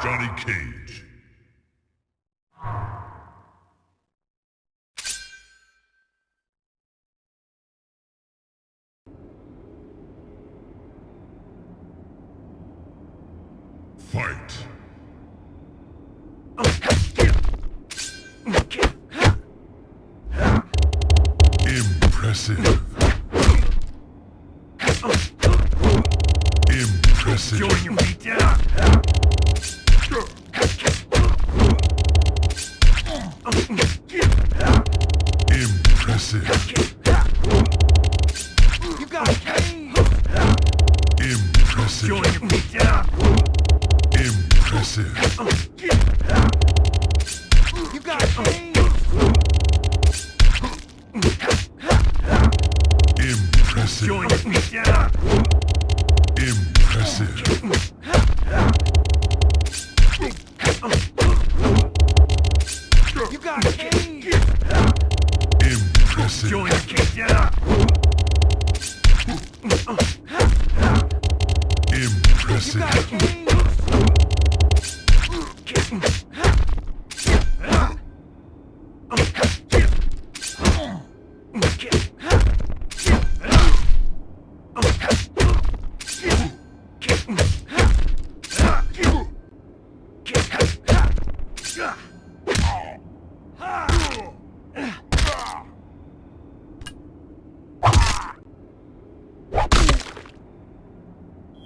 Johnny Cage. Fight. Impressive. Impressive. Join your feet down. Impressive. You got a cage. Impressive. Join your feet down. Impressive. You got a cage. Impressive. Join your feet down. Impressive. You got a cage. Impressive. Join your feet down. You Impressive. got a cage.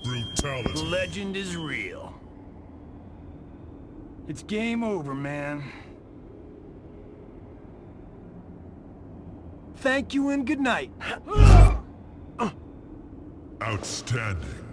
Brutality. Legend is real. It's game over, man. Thank you and good night. Outstanding.